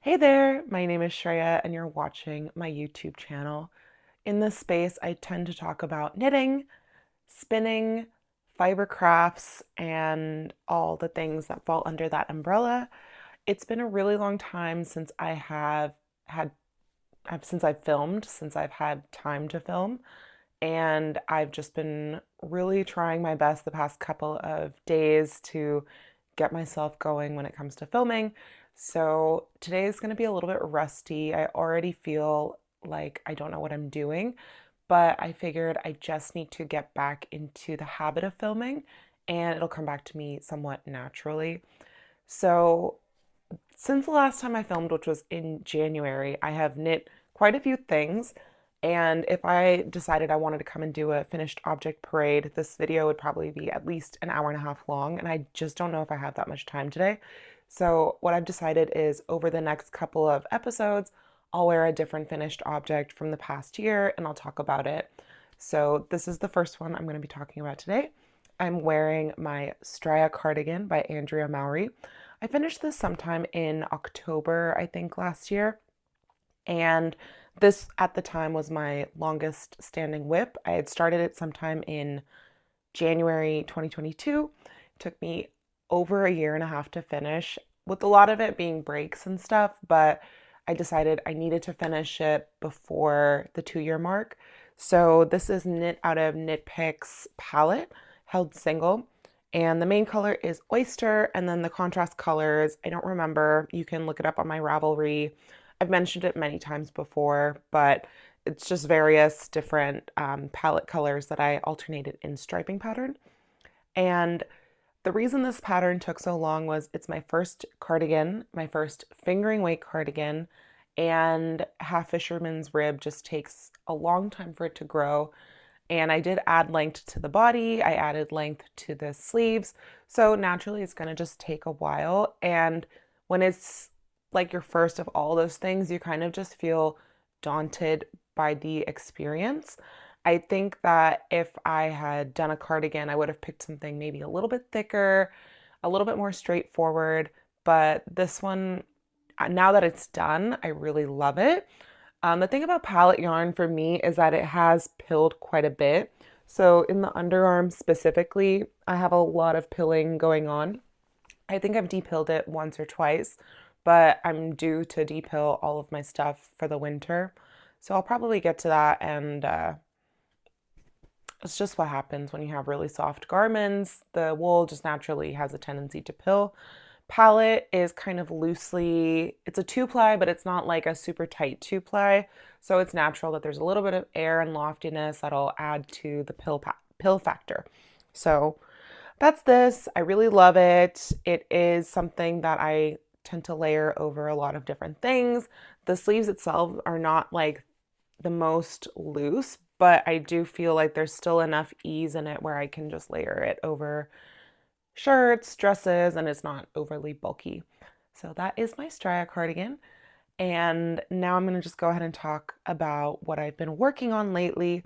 Hey there, my name is Shreya and you're watching my YouTube channel. In this space, I tend to talk about knitting, spinning, fiber crafts, and all the things that fall under that umbrella. It's been a really long time since I have had since I've filmed, since I've had time to film, and I've just been really trying my best the past couple of days to get myself going when it comes to filming. So today is going to be a little bit rusty. I already feel like I don't know what I'm doing, but I figured I just need to get back into the habit of filming and it'll come back to me somewhat naturally. So since the last time I filmed, which was in January, I have knit quite a few things. And if I decided I wanted to come and do a finished object parade, this video would probably be at least an hour and a half long. And I just don't know if I have that much time today. So what I've decided is over the next couple of episodes, I'll wear a different finished object from the past year and I'll talk about it. So this is the first one I'm going to be talking about today. I'm wearing my Stria cardigan by Andrea Mowry. I finished this sometime in October, I think, last year. And this at the time was my longest standing whip. I had started it sometime in January 2022. It took me over a year and a half to finish, with a lot of it being breaks and stuff, but I decided I needed to finish it before the 2-year mark. So this is knit out of Knit Picks palette, held single. And the main color is Oyster, and then the contrast colors, I don't remember. You can look it up on my Ravelry. I've mentioned it many times before, but it's just various different palette colors that I alternated in striping pattern. And the reason this pattern took so long was it's my first cardigan, my first fingering weight cardigan, and half fisherman's rib just takes a long time for it to grow. And I did add length to the body, I added length to the sleeves, so naturally it's going to just take a while. And when it's like your first of all those things, you kind of just feel daunted by the experience. I think that if I had done a cardigan, I would have picked something maybe a little bit thicker, a little bit more straightforward. But this one, now that it's done, I really love it. The thing about palette yarn for me is that it has pilled quite a bit. So in the underarm specifically, I have a lot of pilling going on. I think I've depilled it once or twice, but I'm due to depill all of my stuff for the winter. So I'll probably get to that, and it's just what happens when you have really soft garments. The wool just naturally has a tendency to pill. Palette is kind of loosely, it's a 2-ply, but it's not like a super tight 2-ply. So it's natural that there's a little bit of air and loftiness that'll add to the pill factor. So that's this. I really love it. It is something that I tend to layer over a lot of different things. The sleeves itself are not like the most loose, but I do feel like there's still enough ease in it where I can just layer it over shirts, dresses, and it's not overly bulky. So that is my Stria cardigan. And now I'm going to just go ahead and talk about what I've been working on lately.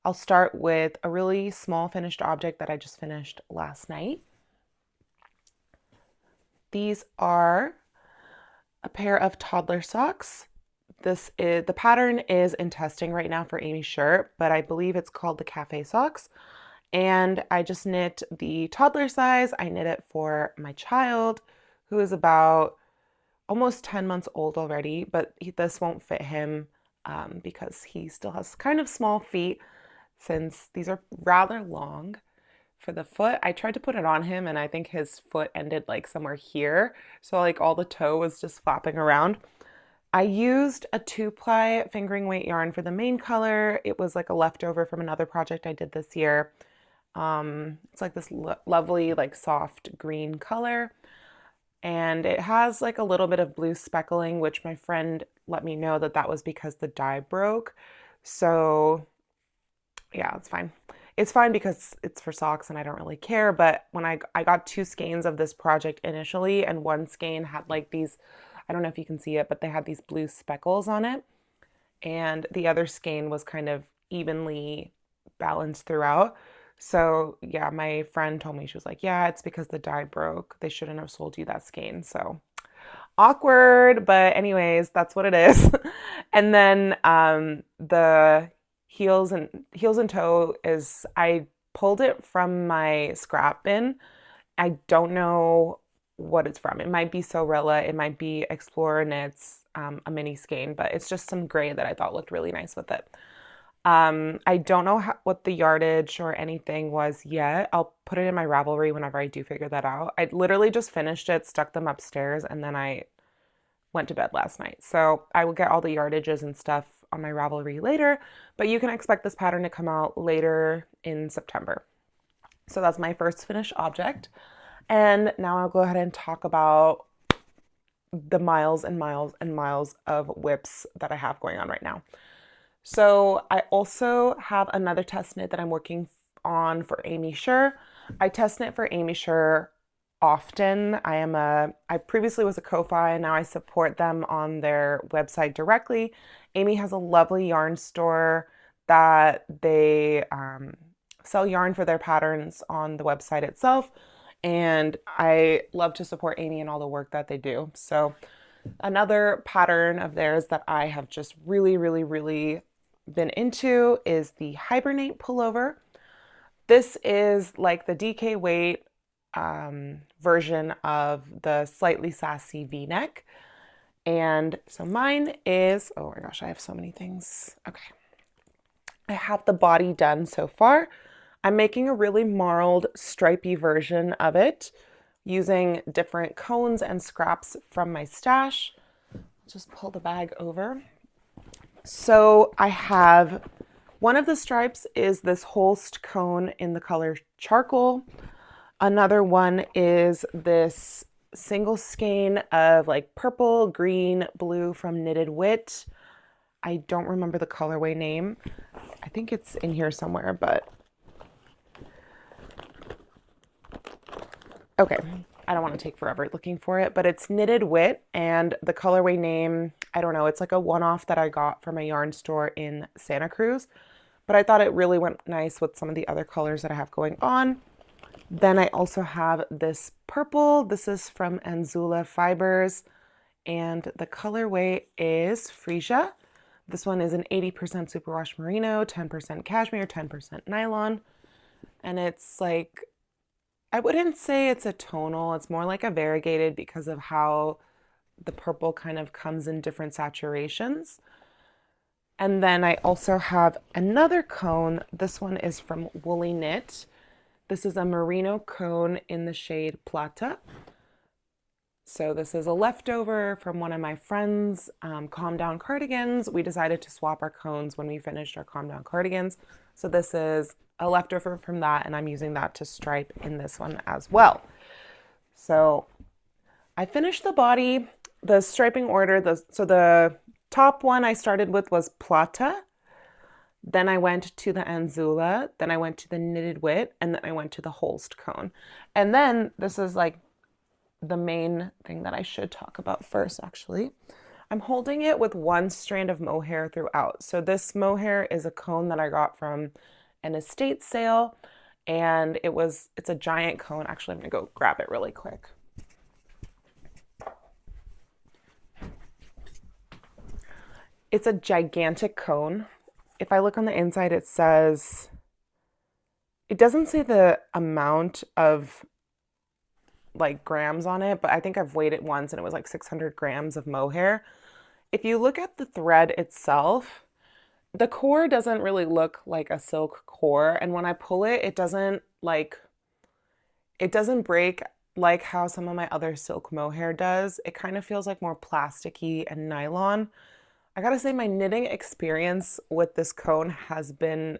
I'll start with a really small finished object that I just finished last night. These are a pair of toddler socks. The pattern is in testing right now for Aimee's shirt, but I believe it's called the cafe socks. And I just knit the toddler size. I knit it for my child, who is about almost 10 months old already, but this won't fit him because he still has kind of small feet, since these are rather long. For the foot, I tried to put it on him and I think his foot ended like somewhere here. So like all the toe was just flapping around. I used a 2-ply fingering weight yarn for the main color. It was like a leftover from another project I did this year. It's like this lovely, like soft green color. And it has like a little bit of blue speckling, which my friend let me know that that was because the dye broke. So yeah, it's fine. It's fine because it's for socks and I don't really care. But when I got 2 skeins of this project initially, and one skein had like these, I don't know if you can see it, but they had these blue speckles on it. And the other skein was kind of evenly balanced throughout. So yeah, my friend told me, she was like, yeah, it's because the dye broke. They shouldn't have sold you that skein. So Awkward, but anyways, that's what it is. And then the heels and toe is, I pulled it from my scrap bin. I don't know what it's from. It might be Sorella, it might be Explorer Knits, a mini skein, but it's just some gray that I thought looked really nice with it. I don't know what the yardage or anything was yet. I'll put it in my Ravelry whenever I do figure that out. I literally just finished it, stuck them upstairs, and then I went to bed last night. So I will get all the yardages and stuff on my Ravelry later, but you can expect this pattern to come out later in September. So that's my first finished object. And now I'll go ahead and talk about the miles and miles and miles of whips that I have going on right now. So I also have another test knit that I'm working on for Aimee Sher. I test knit for Aimee Sher often. I previously was a Ko-Fi, and now I support them on their website directly. Aimee has a lovely yarn store that they sell yarn for their patterns on the website itself, and I love to support Aimee and all the work that they do. So another pattern of theirs that I have just really, really, really been into is the Hibernate pullover. This is like the DK weight version of the slightly sassy V-neck. And so mine is, oh my gosh, I have so many things. Okay. I have the body done so far. I'm making a really marled stripey version of it using different cones and scraps from my stash. Just pull the bag over. So I have, one of the stripes is this Holst cone in the color charcoal. Another one is this single skein of like purple, green, blue from Knitted Wit. I don't remember the colorway name. I think it's in here somewhere, but okay. I don't want to take forever looking for it, but it's Knitted Wit, and the colorway name, I don't know, it's like a one-off that I got from a yarn store in Santa Cruz, but I thought it really went nice with some of the other colors that I have going on. Then I also have this purple. This is from Anzula Fibers, and the colorway is Freesia. This one is an 80% superwash merino, 10% cashmere, 10% nylon, and it's like, I wouldn't say it's a tonal, it's more like a variegated because of how the purple kind of comes in different saturations. And then I also have another cone. This one is from Woolly Knit. This is a merino cone in the shade Plata. So this is a leftover from one of my friends' Calm Down cardigans. We decided to swap our cones when we finished our Calm Down cardigans. So this is a leftover from that, and I'm using that to stripe in this one as well. So I finished the body, the striping order. So the top one I started with was Plata. Then I went to the Anzula. Then I went to the Knitted Wit, and then I went to the Holst cone. And then this is like the main thing that I should talk about first, actually. I'm holding it with one strand of mohair throughout. So this mohair is a cone that I got from an estate sale, and it's a giant cone. Actually, I'm gonna go grab it really quick. It's a gigantic cone. If I look on the inside, it doesn't say the amount of like grams on it, but I think I've weighed it once and it was like 600 grams of mohair. If you look at the thread itself, the core doesn't really look like a silk core, and when I pull it, it doesn't break like how some of my other silk mohair does. It kind of feels like more plasticky and nylon. I gotta say, my knitting experience with this cone has been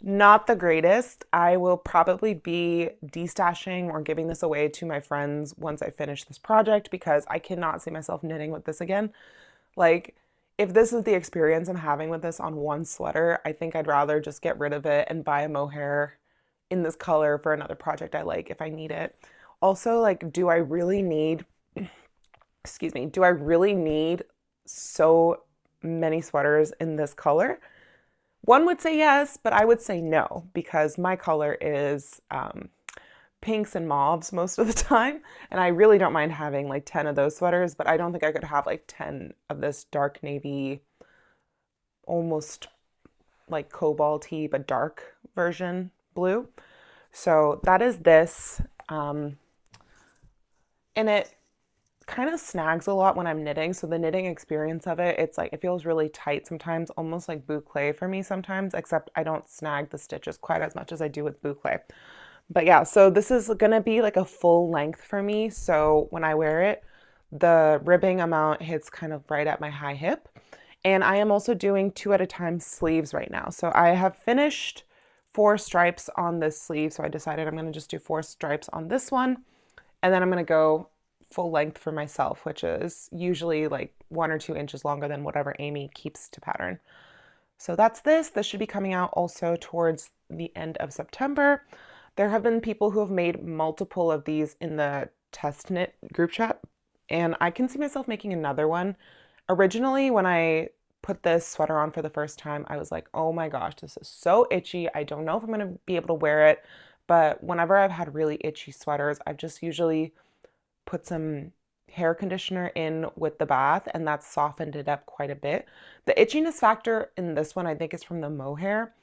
not the greatest. I will probably be destashing or giving this away to my friends once I finish this project because I cannot see myself knitting with this again. Like, if this is the experience I'm having with this on one sweater, I think I'd rather just get rid of it and buy a mohair in this color for another project I like if I need it. Also, like, do I really need so many sweaters in this color? One would say yes, but I would say no because my color is pinks and mauves most of the time. And I really don't mind having like 10 of those sweaters, but I don't think I could have like 10 of this dark navy, almost like cobalty, but dark version blue. So that is this. And it kind of snags a lot when I'm knitting. So the knitting experience of it, it's like, it feels really tight sometimes, almost like boucle for me sometimes, except I don't snag the stitches quite as much as I do with boucle. But yeah, so this is gonna be like a full length for me. So when I wear it, the ribbing amount hits kind of right at my high hip. And I am also doing 2 at a time sleeves right now. So I have finished 4 stripes on this sleeve. So I decided I'm gonna just do 4 stripes on this one. And then I'm gonna go full length for myself, which is usually like 1 or 2 inches longer than whatever Aimee keeps to pattern. So that's this. This should be coming out also towards the end of September. There have been people who have made multiple of these in the test knit group chat, and I can see myself making another one. Originally, when I put this sweater on for the first time, I was like, oh my gosh, this is so itchy. I don't know if I'm going to be able to wear it. But whenever I've had really itchy sweaters, I've just usually put some hair conditioner in with the bath, and that's softened it up quite a bit. The itchiness factor in this one, I think, is from the mohair.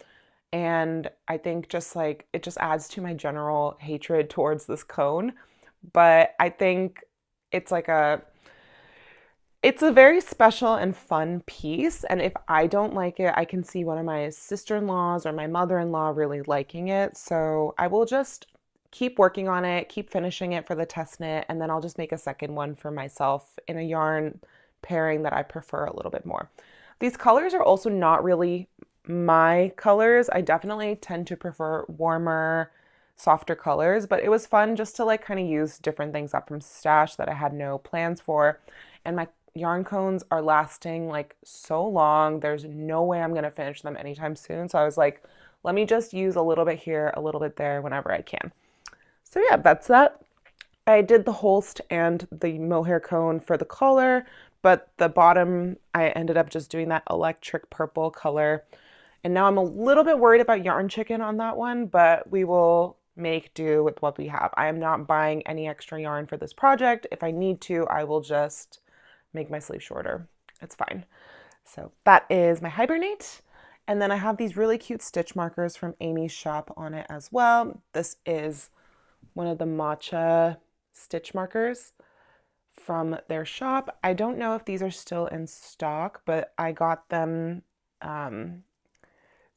And I think just like it just adds to my general hatred towards this cone. But I think it's like it's a very special and fun piece. And if I don't like it, I can see one of my sister-in-laws or my mother-in-law really liking it. So I will just keep working on it, keep finishing it for the test knit, and then I'll just make a second one for myself in a yarn pairing that I prefer a little bit more. These colors are also not really my colors. I definitely tend to prefer warmer, softer colors, but it was fun just to like kind of use different things up from stash that I had no plans for. And my yarn cones are lasting like so long. There's no way I'm going to finish them anytime soon. So I was like, let me just use a little bit here, a little bit there whenever I can. So yeah, that's that. I did the Holst and the mohair cone for the collar, but the bottom, I ended up just doing that electric purple color. And now I'm a little bit worried about yarn chicken on that one, but we will make do with what we have. I am not buying any extra yarn for this project. If I need to, I will just make my sleeve shorter. It's fine. So that is my Hibernate. And then I have these really cute stitch markers from Aimee's shop on it as well. This is one of the matcha stitch markers from their shop. I don't know if these are still in stock, but I got them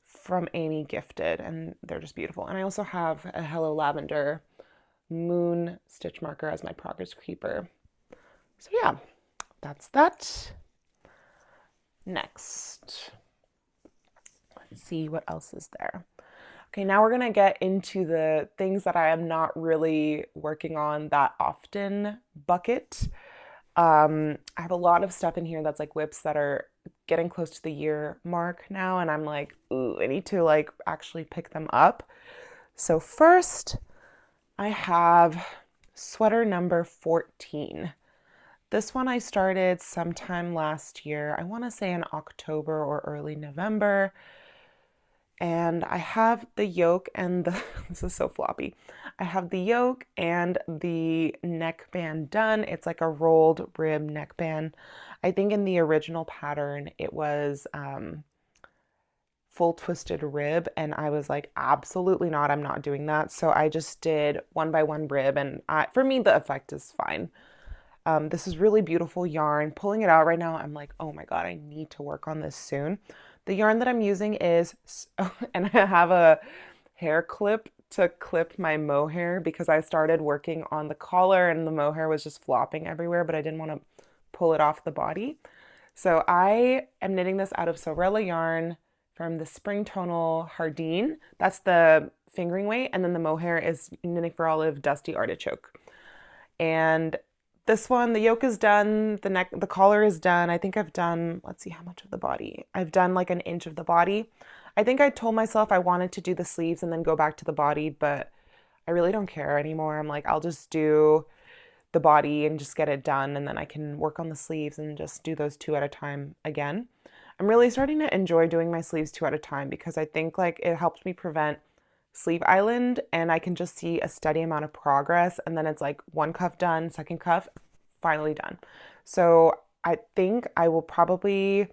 from Aimee gifted, and they're just beautiful. And I also have a Hello Lavender moon stitch marker as my progress keeper. So yeah, that's that. Next, let's see what else is there. Okay, now we're gonna get into the things that I am not really working on that often bucket. I have a lot of stuff in here that's like whips that are getting close to the year mark now, and I'm like, ooh, I need to like actually pick them up. So first, I have sweater number 14. This one I started sometime last year. I want to say in October or early November. And I have the yoke and the, this is so floppy. I have the yoke and the neckband done. It's like a rolled rib neckband. I think in the original pattern, it was full twisted rib. And I was like, absolutely not. I'm not doing that. So I just did 1 by 1 rib. And for me, the effect is fine. This is really beautiful yarn. Pulling it out right now, I'm like, oh my God, I need to work on this soon. The yarn that I'm using is, and I have a hair clip to clip my mohair because I started working on the collar and the mohair was just flopping everywhere, but I didn't want to pull it off the body. So I am knitting this out of Sorella yarn from the Spring Tonal Hardin. That's the fingering weight. And then the mohair is Knitting for Olive Dusty Artichoke. And this one, the yoke is done, the collar is done. I think I've done, let's see how much of the body. I've done like 1 inch of the body. I think I told myself I wanted to do the sleeves and then go back to the body, but I really don't care anymore. I'm like, I'll just do the body and just get it done, and then I can work on the sleeves and just do those 2 at a time again. I'm really starting to enjoy doing my sleeves 2 at a time because I think like it helps me prevent sleeve island, and I can just see a steady amount of progress, and then it's like one cuff done, second cuff, finally done. So I think I will probably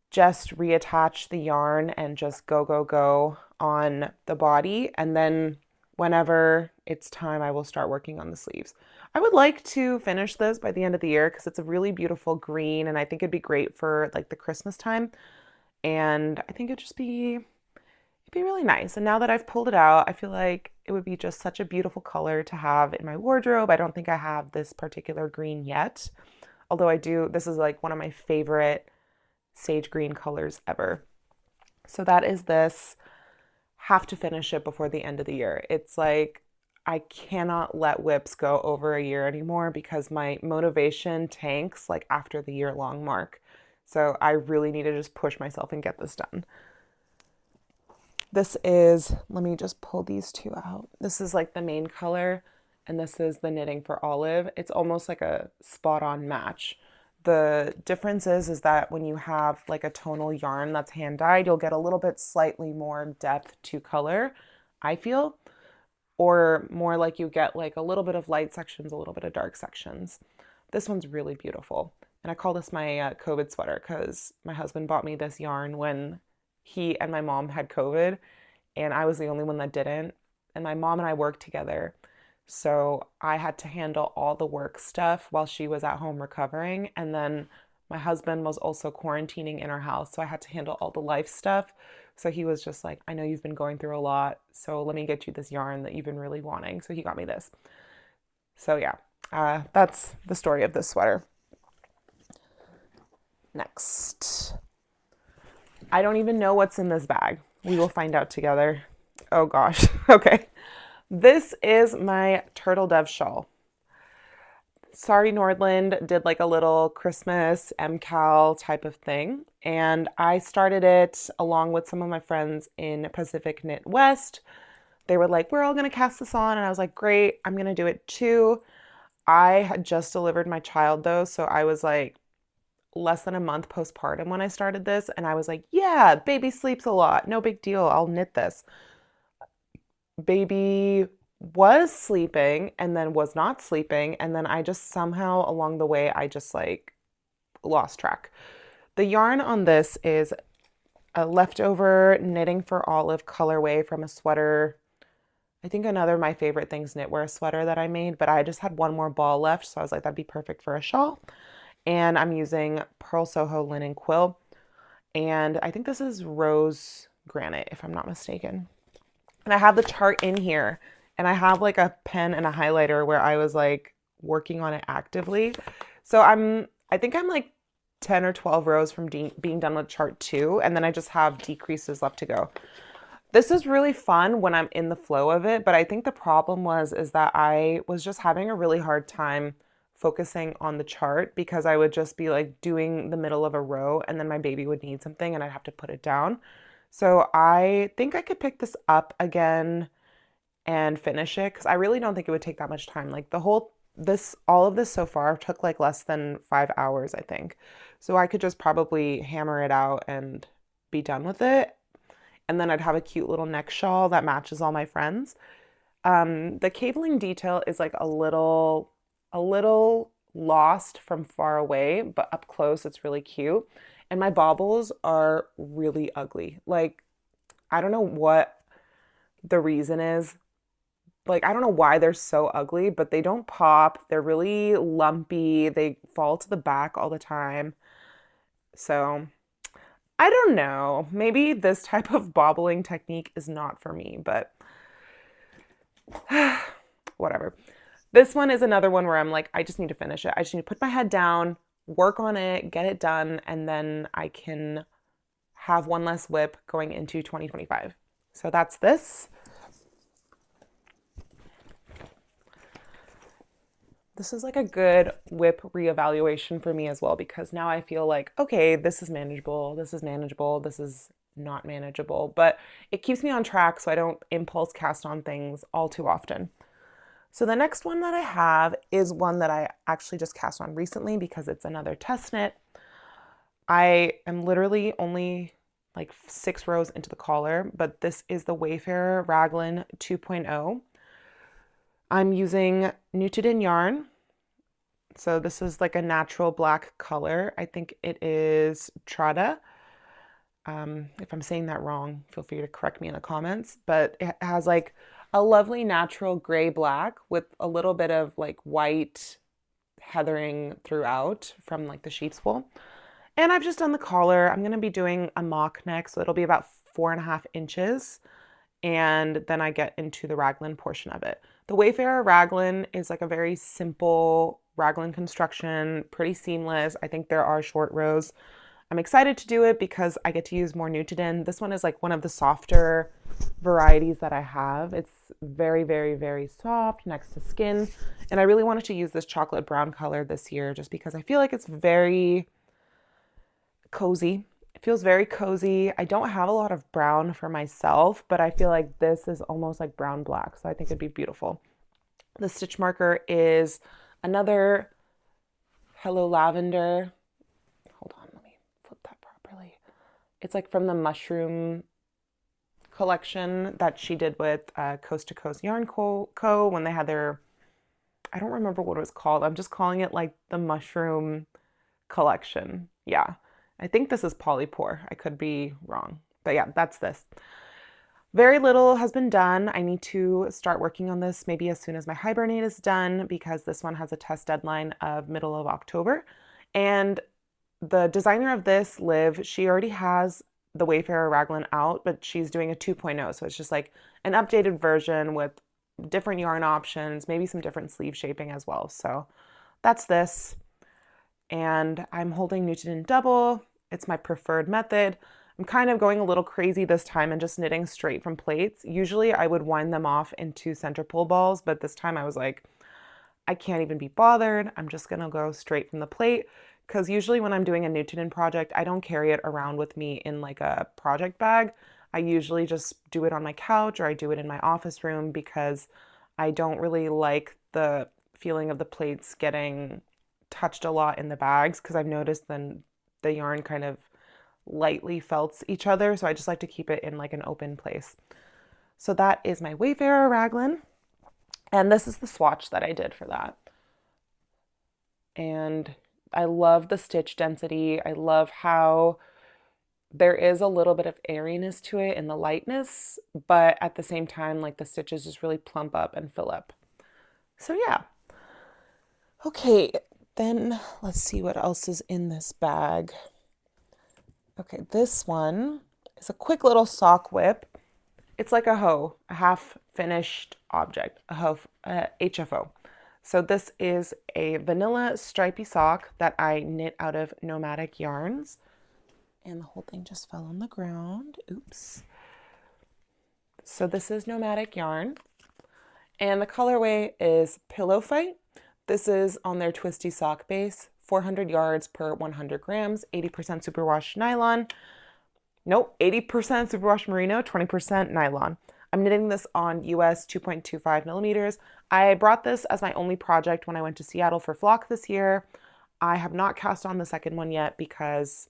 just reattach the yarn and just go on the body, and then whenever it's time, I will start working on the sleeves. I would like to finish this by the end of the year because it's a really beautiful green, and I think it'd be great for like the Christmas time. And I think it'd be really nice. And now that I've pulled it out, I feel like it would be just such a beautiful color to have in my wardrobe. I don't think I have this particular green yet, although I do. This is like one of my favorite sage green colors ever. So that is this. Have to finish it before the end of the year. It's like I cannot let whips go over a year anymore because my motivation tanks like after the year-long mark. So I really need to just push myself and get this done. This is, let me just pull these two out. This is like the main color, and this is the Knitting for Olive. It's almost like a spot-on match. The difference is that when you have like a tonal yarn that's hand dyed, you'll get a little bit slightly more depth to color, I feel, or more like you get like a little bit of light sections, a little bit of dark sections. This one's really beautiful. And I call this my COVID sweater because my husband bought me this yarn when he and my mom had COVID, and I was the only one that didn't. And my mom and I worked together. So I had to handle all the work stuff while she was at home recovering. And then my husband was also quarantining in our house. So I had to handle all the life stuff. So he was just like, I know you've been going through a lot, so let me get you this yarn that you've been really wanting. So he got me this. So yeah, that's the story of this sweater. Next. I don't even know what's in this bag. We will find out together. Oh gosh. Okay. This is my turtle dove shawl. Sari Nordlund did like a little Christmas MCAL type of thing, and I started it along with some of my friends in Pacific Knit West. They were like, we're all gonna cast this on, and I was like, great, I'm gonna do it too. I had just delivered my child though, so I was like less than a month postpartum when I started this, and I was like, yeah, baby sleeps a lot, no big deal, I'll knit this. Baby was sleeping and then was not sleeping, and then I just somehow along the way I just like lost track. The yarn on this is a leftover Knitting for Olive colorway from a sweater. I think another of my favorite things, knitwear sweater that I made, but I just had one more ball left, so I was like, that'd be perfect for a shawl. And I'm using Purl Soho linen quill, and I think this is rose granite if I'm not mistaken. And I have the chart in here, and I have like a pen and a highlighter where I was like working on it actively. So I think I'm like 10 or 12 rows from being done with chart 2, and then I just have decreases left to go. This is really fun when I'm in the flow of it, but I think the problem is that I was just having a really hard time focusing on the chart because I would just be like doing the middle of a row, and then my baby would need something and I'd have to put it down. So I think I could pick this up again and finish it because I really don't think it would take that much time. Like all of this so far took like less than 5 hours, I think. So I could just probably hammer it out and be done with it. And then I'd have a cute little neck shawl that matches all my friends. The cabling detail is like a little lost from far away, but up close it's really cute. And my baubles are really ugly. Like, I don't know what the reason is. Like, I don't know why they're so ugly, but they don't pop. They're really lumpy. They fall to the back all the time. So I don't know. Maybe this type of bobbling technique is not for me, but whatever. This one is another one where I'm like, I just need to finish it. I just need to put my head down, work on it, get it done, and then I can have one less whip going into 2025. So that's this. This is like a good whip reevaluation for me as well, because now I feel like, okay, this is manageable, this is manageable, this is not manageable, but it keeps me on track so I don't impulse cast on things all too often. So the next one that I have is one that I actually just cast on recently because it's another test knit. I am literally only like 6 rows into the collar, but this is the Wayfarer Raglan 2.0. I'm using knitted in yarn. So this is like a natural black color. I think it is Trada. If I'm saying that wrong, feel free to correct me in the comments, but it has like a lovely natural gray black with a little bit of like white heathering throughout from like the sheep's wool. And I've just done the collar. I'm going to be doing a mock neck, so it'll be about 4.5 inches. And then I get into the raglan portion of it. The Wayfarer raglan is like a very simple raglan construction, pretty seamless. I think there are short rows. I'm excited to do it because I get to use more Newton. This one is like one of the softer varieties that I have. It's very, very, very soft next to skin. And I really wanted to use this chocolate brown color this year just because I feel like it's very cozy. It feels very cozy. I don't have a lot of brown for myself, but I feel like this is almost like brown black. So I think it'd be beautiful. The stitch marker is another Hello Lavender. Hold on, let me flip that properly. It's like from the mushroom collection that she did with Coast to Coast Yarn Co. when they had their, I don't remember what it was called. I'm just calling it like the mushroom collection. Yeah, I think this is Polypore. I could be wrong, but yeah, that's this. Very little has been done. I need to start working on this maybe as soon as my Hibernate is done because this one has a test deadline of middle of October. And the designer of this, Liv, she already has the Wayfarer raglan out, but she's doing a 2.0. So it's just like an updated version with different yarn options, maybe some different sleeve shaping as well. So that's this. And I'm holding Newton double. It's my preferred method. I'm kind of going a little crazy this time and just knitting straight from plates. Usually I would wind them off into center pull balls, but this time I was like, I can't even be bothered. I'm just gonna go straight from the plate because usually when I'm doing a Newton project, I don't carry it around with me in like a project bag. I usually just do it on my couch or I do it in my office room because I don't really like the feeling of the plates getting touched a lot in the bags because I've noticed then the yarn kind of lightly felts each other, so I just like to keep it in like an open place. So that is my Wayfarer raglan, and this is the swatch that I did for that. And I love the stitch density. I love how there is a little bit of airiness to it in the lightness, but at the same time, like the stitches just really plump up and fill up. So yeah. Okay, then let's see what else is in this bag. Okay, this one is a quick little sock whip. It's like a hoe, a half finished object, a hoe, HFO. So this is a vanilla stripey sock that I knit out of Nomadic yarns. And the whole thing just fell on the ground. Oops. So this is Nomadic yarn. And the colorway is Pillow Fight. This is on their twisty sock base. 400 yards per 100 grams, 80% superwash nylon. Nope, 80% superwash merino, 20% nylon. I'm knitting this on US 2.25 millimeters. I brought this as my only project when I went to Seattle for Flock this year. I have not cast on the second one yet because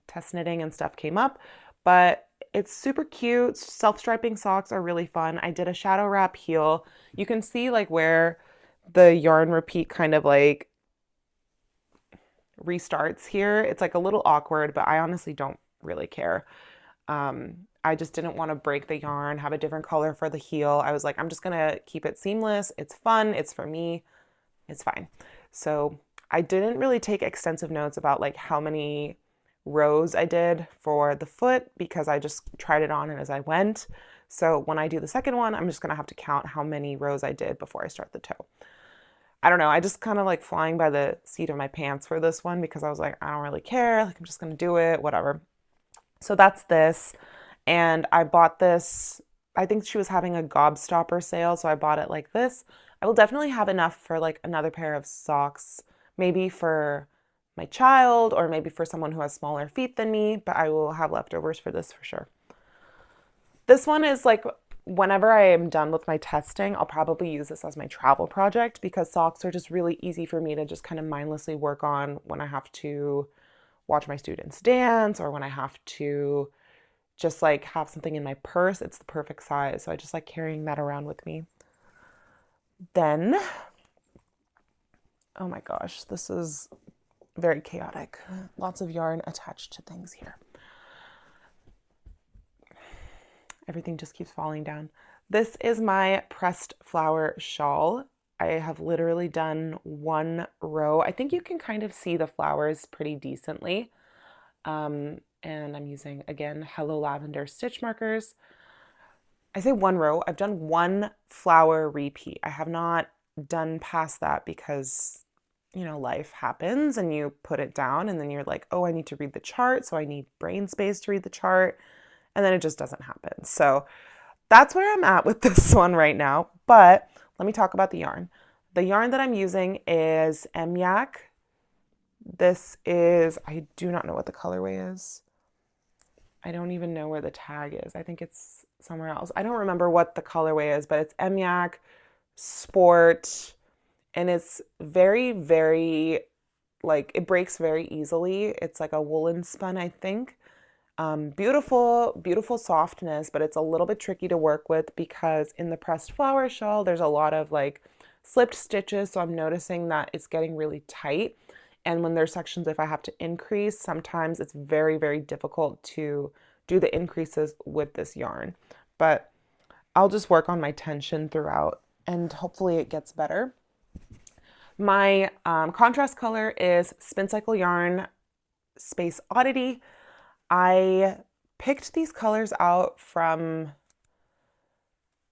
test knitting and stuff came up, but it's super cute. Self-striping socks are really fun. I did a shadow wrap heel. You can see like where the yarn repeat kind of like restarts here. It's like a little awkward, but I honestly don't really care. I just didn't want to break the yarn, have a different color for the heel. I was like, I'm just gonna keep it seamless. It's fun, it's for me, it's fine. So I didn't really take extensive notes about like how many rows I did for the foot because I just tried it on and as I went. So when I do the second one, I'm just gonna have to count how many rows I did before I start the toe. I don't know, I just kind of like flying by the seat of my pants for this one because I was like, I don't really care, like I'm just gonna do it, whatever. So that's this, and I bought this, I think she was having a Gobstopper sale, so I bought it like this. I will definitely have enough for like another pair of socks, maybe for my child or maybe for someone who has smaller feet than me, but I will have leftovers for this for sure. This one is like, whenever I am done with my testing, I'll probably use this as my travel project because socks are just really easy for me to just kind of mindlessly work on when I have to watch my students dance or when I have to just like have something in my purse. It's the perfect size. So I just like carrying that around with me. Then, oh my gosh, this is very chaotic. Lots of yarn attached to things here. Everything just keeps falling down. This is my pressed flower shawl. I have literally done one row. I think you can kind of see the flowers pretty decently. And I'm using, again, Hello Lavender stitch markers. I say one row. I've done one flower repeat. I have not done past that because, you know, life happens and you put it down and then you're like, oh, I need to read the chart. So I need brain space to read the chart. And then it just doesn't happen. So that's where I'm at with this one right now. But let me talk about the yarn. The yarn that I'm using is Aimee. This is, I do not know what the colorway is. I don't even know where the tag is. I think it's somewhere else. I don't remember what the colorway is, but it's Aimee Sport. And it's very, very, like, it breaks very easily. It's like a woolen spun, I think. Beautiful, beautiful softness, but it's a little bit tricky to work with because in the pressed flower shawl, there's a lot of like slipped stitches. So I'm noticing that it's getting really tight. And when there's sections, if I have to increase, sometimes it's very, very difficult to do the increases with this yarn. But I'll just work on my tension throughout and hopefully it gets better. My contrast color is Spin Cycle Yarn Space Oddity. I picked these colors out from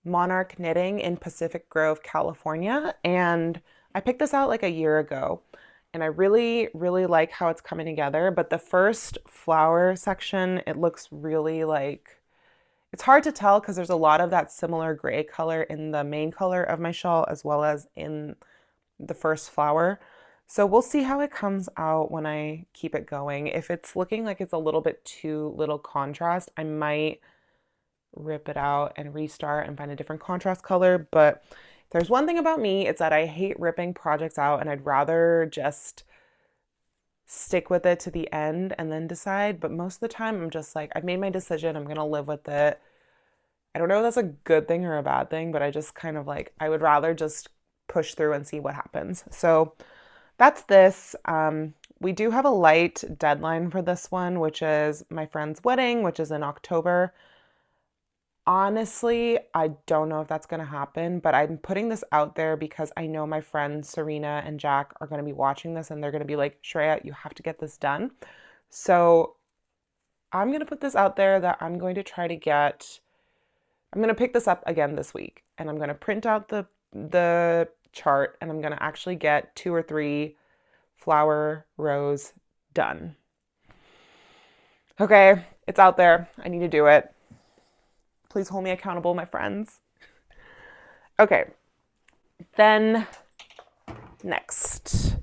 Monarch Knitting in Pacific Grove, California, and I picked this out like a year ago, and I really, really like how it's coming together, but the first flower section, it looks really like, it's hard to tell because there's a lot of that similar gray color in the main color of my shawl as well as in the first flower. So we'll see how it comes out when I keep it going. If it's looking like it's a little bit too little contrast, I might rip it out and restart and find a different contrast color. But if there's one thing about me, it's that I hate ripping projects out and I'd rather just stick with it to the end and then decide. But most of the time I'm just like, I've made my decision, I'm gonna live with it. I don't know if that's a good thing or a bad thing, but I just kind of like, I would rather just push through and see what happens. So that's this. We do have a light deadline for this one, which is my friend's wedding, which is in October. Honestly, I don't know if that's going to happen, but I'm putting this out there because I know my friends Serena and Jack are going to be watching this and they're going to be like, Shreya, you have to get this done. So I'm going to put this out there that I'm going to try to get, I'm going to pick this up again this week and I'm going to print out the chart and I'm going to actually get 2 or 3 flower rows done. Okay, it's out there. I need to do it. Please hold me accountable, my friends. Okay, then next.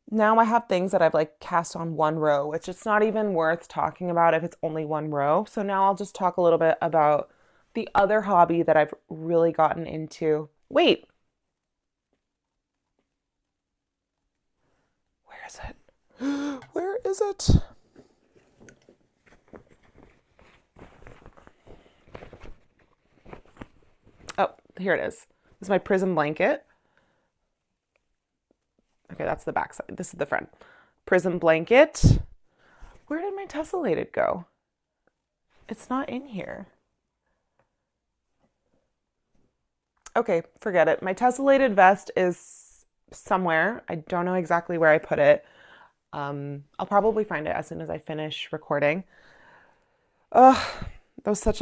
Now I have things that I've like cast on one row, which it's not even worth talking about if it's only one row. So now I'll just talk a little bit about the other hobby that I've really gotten into. Wait. Where is it? Where is it? Oh, here it is. This is my Prism Blanket. Okay, that's the back side. This is the front. Prism Blanket. Where did my tessellated go? It's not in here. Okay, forget it. My tessellated vest is somewhere. I don't know exactly where I put it. I'll probably find it as soon as I finish recording. Ugh, that was such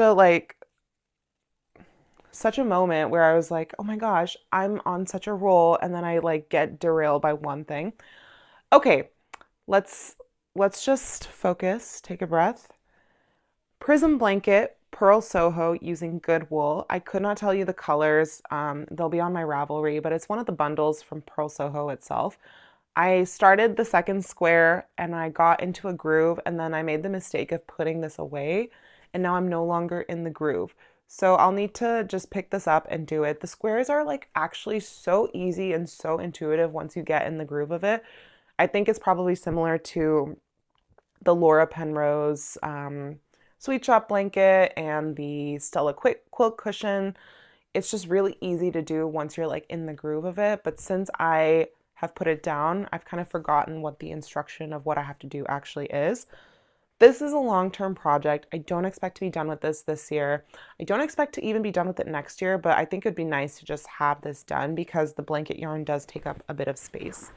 a moment where I was like, oh my gosh, I'm on such a roll, and then I like get derailed by one thing. Okay, let's just focus, take a breath. Prism Blanket, Purl Soho using good wool. I could not tell you the colors. They'll be on my Ravelry, but it's one of the bundles from Purl Soho itself. I started the second square and I got into a groove and then I made the mistake of putting this away and now I'm no longer in the groove. So I'll need to just pick this up and do it. The squares are like actually so easy and so intuitive once you get in the groove of it. I think it's probably similar to the Laura Penrose Sweet Shop blanket and the Stella quilt cushion. It's just really easy to do once you're like in the groove of it. But since I have put it down, I've kind of forgotten what the instruction of what I have to do actually is. This is a long-term project. I don't expect to be done with this year. I don't expect to even be done with it next year, but I think it'd be nice to just have this done because the blanket yarn does take up a bit of space.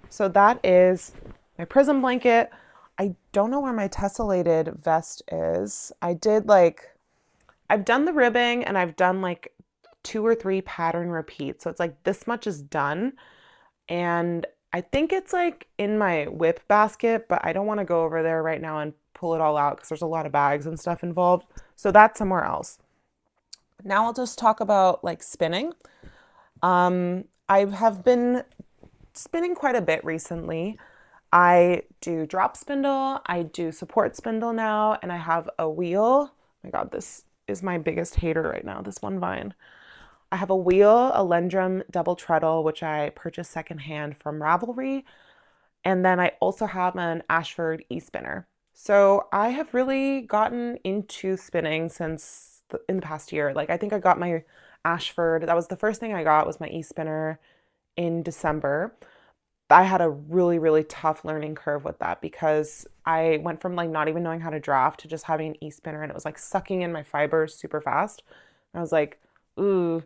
So that is my Prism blanket. I don't know where my tessellated vest is. I've done the ribbing and I've done like 2 or 3 pattern repeats. So it's like this much is done. And I think it's like in my whip basket, but I don't want to go over there right now and pull it all out because there's a lot of bags and stuff involved. So that's somewhere else. Now I'll just talk about like spinning. I have been spinning quite a bit recently. I do drop spindle, I do support spindle now, and I have a wheel. Oh my God, this is my biggest hater right now, this one vine. I have a wheel, a Lendrum double treadle, which I purchased secondhand from Ravelry. And then I also have an Ashford e-spinner. So I have really gotten into spinning since in the past year. Like I think I got my Ashford, that was the first thing I got was my e-spinner in December. I had a really, really tough learning curve with that because I went from like not even knowing how to draft to just having an e-spinner and it was like sucking in my fibers super fast. And I was like, ooh,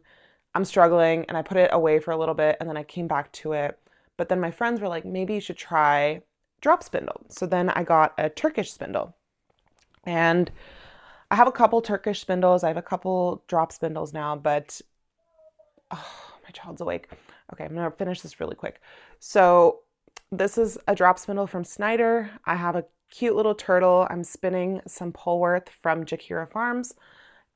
I'm struggling. And I put it away for a little bit and then I came back to it. But then my friends were like, maybe you should try drop spindle. So then I got a Turkish spindle. And I have a couple Turkish spindles. I have a couple drop spindles now, but oh, my child's awake. Okay, I'm gonna finish this really quick. So this is a drop spindle from Snyder. I have a cute little turtle. I'm spinning some Polworth from Jakira Farms.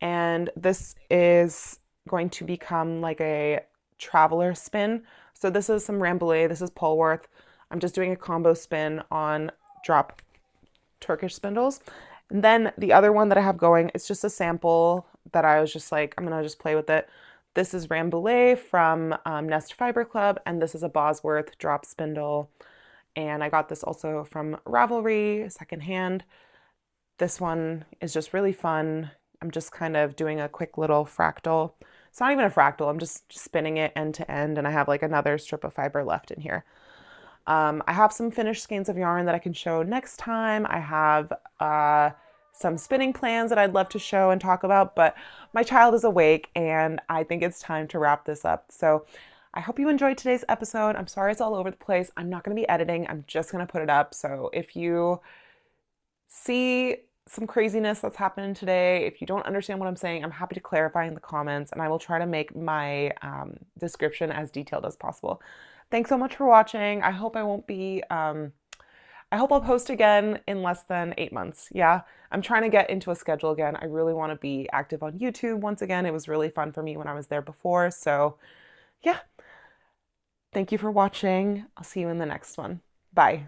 And this is going to become like a traveler spin. So this is some Rambouillet, this is Polworth. I'm just doing a combo spin on drop Turkish spindles. And then the other one that I have going, it's just a sample that I was just like, I'm gonna just play with it. This is Rambouillet from Nest Fiber Club, and this is a Bosworth drop spindle. And I got this also from Ravelry, secondhand. This one is just really fun. I'm just kind of doing a quick little fractal. It's not even a fractal, I'm just spinning it end to end, and I have like another strip of fiber left in here. I have some finished skeins of yarn that I can show next time. I have some spinning plans that I'd love to show and talk about, but my child is awake and I think it's time to wrap this up. So I hope you enjoyed today's episode. I'm sorry it's all over the place. I'm not going to be editing. I'm just going to put it up. So if you see some craziness that's happening today, if you don't understand what I'm saying, I'm happy to clarify in the comments and I will try to make my description as detailed as possible. Thanks so much for watching. I hope I won't be, I hope I'll post again in less than 8 months. Yeah, I'm trying to get into a schedule again. I really want to be active on YouTube once again. It was really fun for me when I was there before. So yeah, thank you for watching. I'll see you in the next one. Bye.